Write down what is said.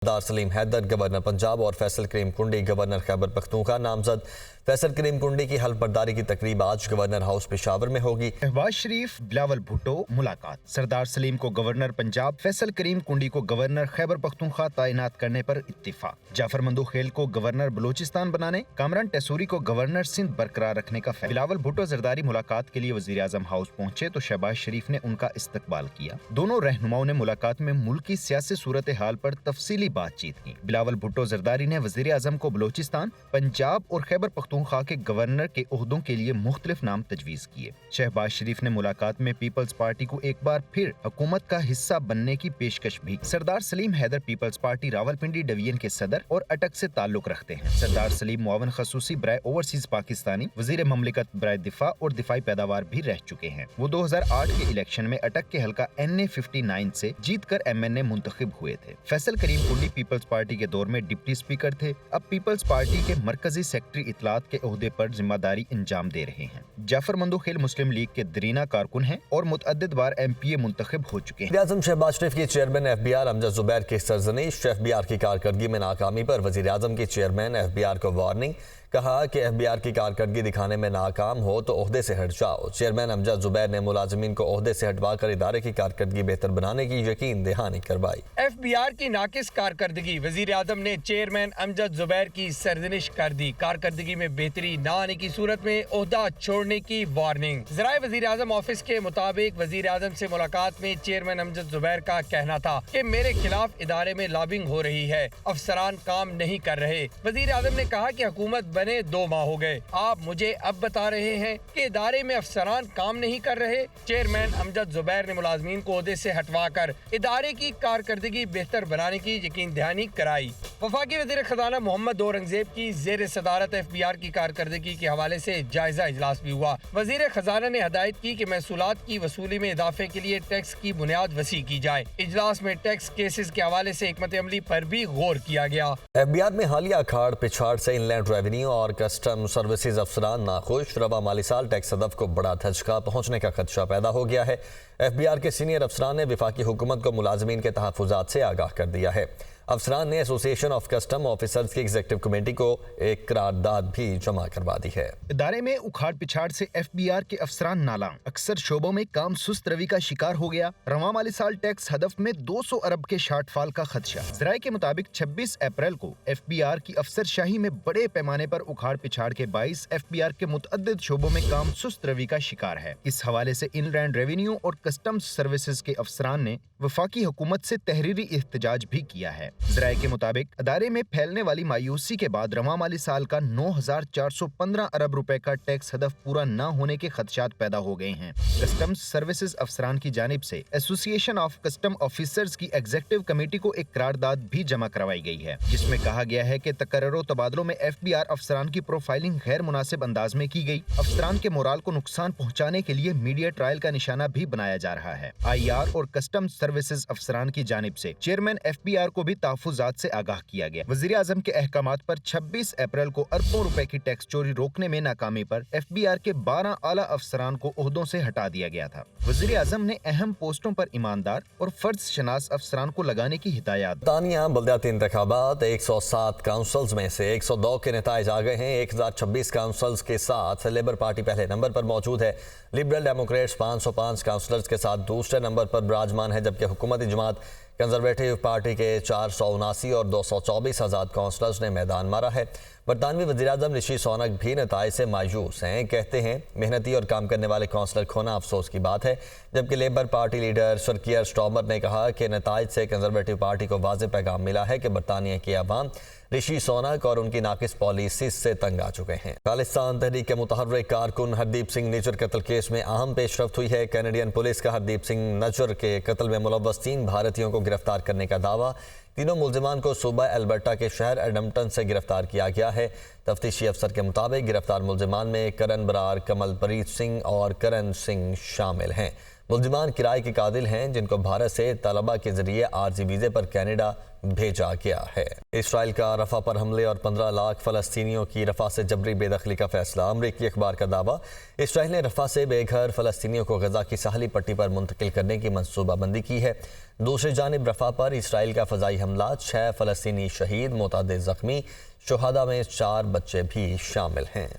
सरदार Saleem Haider governor Punjab और फैसल करीम कुंडी governor Khyber Pakhtunkhwa नामजद। फैसल करीम कुंडी की हल्फ बर्दारी की तकरीब आज गवर्नर हाउस पेशावर में होगी। शहबाज शरीफ बिलावल भुट्टो मुलाकात। सरदार सलीम को गवर्नर पंजाब, फैसल करीम कुंडी को गवर्नर खैबर पख्तूनख्वा तैनात करने पर इत्तिफाक। जाफर मंदूखेल को गवर्नर बलूचिस्तान बनाने, कामरान टेसूरी को गवर्नर सिंध बरकरार रखने का फैसला। बिलावल भुट्टो जरदारी मुलाकात के लिए वजीर आजम हाउस पहुंचे तो शहबाज शरीफ ने उनका इस्तकबाल किया। दोनों रहनुमाओं ने मुलाकात में मुल्क की सियासी सूरत हाल पर तफसीली बातचीत की। बिलावल भुट्टो जरदारी ने वजीर आजम को बलूचिस्तान, पंजाब और खैबर पख्तूनख्वा के गवर्नर के ओहदों के लिए मुख्तलिफ नाम तजवीज़ किए। शहबाज शरीफ ने मुलाकात में पीपल्स पार्टी को एक बार फिर हुकूमत का हिस्सा बनने की पेशकश भी। सरदार सलीम हैदर पीपल्स पार्टी रावलपिंडी डिवीजन के सदर और अटक से ताल्लुक रखते हैं। सरदार सलीम मुआवन खसूसी बराए ओवरसीज पाकिस्तानी, वजीर ममलिकत बराए दिफा और दिफाई पैदावार भी रह चुके हैं। वो 2008 के इलेक्शन में अटक के हल्का NA 59 से जीत कर MNA मुंतखब हुए थे। फैसल करीम कुंडी पीपल्स पार्टी के दौर में डिप्टी स्पीकर थे। अब पीपल्स पार्टी के मरकजी सेक्रेटरी इतलात के ओहदे पर जिम्मेदारी अंजाम दे रहे हैं। जाफर मंदूखेल मुस्लिम लीग के दरीना कारकुन हैं और मुतअद्दिद बार MPA मुंतखब हो चुके हैं। वज़ीर-ए-आज़म शहबाज शरीफ की चेयरमैन FBR अमजद जुबैर की सरजनीश। FBR की कारकर्दगी में नाकामी पर वज़ीर-ए-आज़म की चेयरमैन FBR को वार्निंग। कहा कि FBR की कारकर्दगी दिखाने में नाकाम हो तो ओहदे से हट जाओ। चेयरमैन अमजद जुबैर ने मुलाजिमीन को ओहदे से हटवा कर इदारे की कारकर्दगी बेहतर बनाने की यकीन दहानी करवाई। FBR की नाकिस कारकर्दगी, वजीर आजम ने चेयरमैन अमजद जुबैर की सरजनिश कर दी। कारकर्दगी में बेहतरी न आने की सूरत में ओहदा छोड़ने की वार्निंग। ज़राए वजीर आजम ऑफिस के मुताबिक वजीर आजम से मुलाकात में चेयरमैन अमजद जुबैर का कहना था कि मेरे खिलाफ इदारे में लॉबिंग हो रही है, अफसरान काम नहीं कर रहे। वजीर आजम ने कहा कि हुकूमत बने 2 माह हो गए, आप मुझे अब बता रहे हैं कि इदारे में अफसरान काम नहीं कर रहे। चेयरमैन अमजद जुबैर ने मुलाजमीन को ओहदे से हटवा कर इदारे की कारकर्दगी बेहतर बनाने की यकीन दहानी कराई। वफाकी वज़ीर खजाना मोहम्मद औरंगजेब की ज़ेर सदारत FBR की कारकर्दगी के हवाले से जायजा इजलास भी हुआ। वज़ीर खजाना ने हदायत की कि महसूलात की वसूली में इजाफे के लिए टैक्स की बुनियाद वसी की जाए। इजलास में टैक्स केसेस के हवाले से हिकमत अमली पर भी गौर किया गया। FBR में हालिया अखाड़ पिछाड़ से इनलैंड रेवेन्यू और कस्टम सर्विसेज अफसरान नाखुश। रवा माली साल टैक्स हदफ को बड़ा धचका पहुंचने का खदशा पैदा हो गया है। FBR के सीनियर अफसरान ने विफाकी हुकूमत को मुलाजमीन के तहफ़्फ़ुज़ात से आगाह कर दिया है। अफसरान ने एसोसिएशन ऑफ कस्टम ऑफिसर्स की एग्जीक्यूटिव कमेटी को एक करारदाद भी जमा करवा दी है। इदारे में उखाड़ पिछाड़ से FBR के अफसरान नालाम, अक्सर शोबों में काम सुस्त रवि का शिकार हो गया। रवा माली साल टैक्स हदफ में 200 अरब के शार्टफॉल का खदशा। ज़राए के मुताबिक 26 अप्रैल को FBR की अफसरशाही में बड़े पैमाने पर उखाड़ पिछाड़ के बाइस FBR के मुतअद्दिद शोबों में काम सुस्त रवि का शिकार है। इस हवाले से इनलैंड रेवेन्यू और कस्टम सर्विसेज के अफसरान ने वफाकी हुकूमत से तहरीरी एहतजाज भी किया है। ज़राए के मुताबिक अदारे में फैलने वाली मायूसी के बाद रवा माली साल का 9,415 अरब रुपए का टैक्स हदफ पूरा न होने के खदशात पैदा हो गए हैं। कस्टम सर्विसेज अफसरान की जानिब से एसोसिएशन ऑफ कस्टम ऑफिसर्स की एग्जीक्यूटिव कमेटी को एक करारदाद भी जमा करवाई गई है, जिसमें कहा गया है कि तकर्रो तबादलों में FBR अफसरान की प्रोफाइलिंग गैर मुनासिब अंदाज में की गई। अफसरान के मोराल को नुकसान पहुँचाने के लिए मीडिया ट्रायल का निशाना भी बनाया जा रहा है। IR और कस्टम सर्विसेज अफसरान की जानिब से चेयरमैन FBR को भी तहफ़्फ़ुज़ात से आगाह किया गया। वज़ीर आज़म के अहकामात पर 26 अप्रैल को अरबों रुपए की टैक्स चोरी रोकने में नाकामी पर FBR के 12 आला अफसरान को ओहदों से हटा दिया गया था। वज़ीर आज़म ने अहम पोस्टों पर ईमानदार और फर्ज शनास अफसरान को लगाने की हिदायत। तानिया बल्दियाती इंतखाबात 107 काउंसिल्स में से 102 के नताइज आ गए हैं। 1026 काउंसिल्स के साथ लेबर पार्टी पहले नंबर पर मौजूद है। लिबरल डेमोक्रेट्स 505 काउंसलर्स के साथ दूसरे नंबर पर विराजमान है, जबकि हुकूमती जमात कंजर्वेटिव पार्टी के 479 और 224 आज़ाद काउंसलर्स ने मैदान मारा है। बरतानवी वज़ीर-ए-आज़म ऋषि सुनक भी नताइज से मायूस हैं। कहते हैं मेहनती और काम करने वाले काउंसलर खोना अफसोस की बात है, जबकि Labour Party leader Sir Keir Starmer ने कहा कि नताइज से कंजर्वेटिव पार्टी को वाज़ेह पैगाम मिला है कि बरतानिया की अवाम ऋषि सुनक और उनकी नाकिस पॉलिसी से तंग आ चुके हैं। खालिस्तान तहरीक के मुतहर्रिक कारकुन हरदीप सिंह निज्जर कत्ल केस में अहम पेशरफ्त हुई है। कैनेडियन पुलिस का हरदीप सिंह निज्जर के कत्ल में मुलव्वस 3 भारतीयों को गिरफ्तार करने का दावा। तीनों मुल्जिमान को सूबा एल्बर्टा के शहर एडम्पटन से गिरफ्तार किया गया है। तफ्तीशी अफसर के मुताबिक गिरफ्तार मुल्जिमान में करण बरार, कमल प्रीत सिंह और करण सिंह शामिल हैं। मुलजिमान किराए के कातिल हैं जिनको भारत से तलबा के जरिए आर्जी वीज़े पर कनाडा भेजा गया है। इसराइल का रफा पर हमले और 15 लाख फ़लस्तीनियों की रफा से जबरी बेदखली का फैसला। अमरीकी अखबार का दावा, इसराइल ने रफा से बेघर फ़लस्तीनियों को गजा की साहली पट्टी पर मुंतकिल करने की मनसूबाबंदी की है। दूसरी जानिब रफा पर इसराइल का फ़ज़ाई हमला, 6 फ़लस्तीनी शहीद, मुतअद्दिद ज़ख्मी, शुहदा में 4 बच्चे भी शामिल हैं।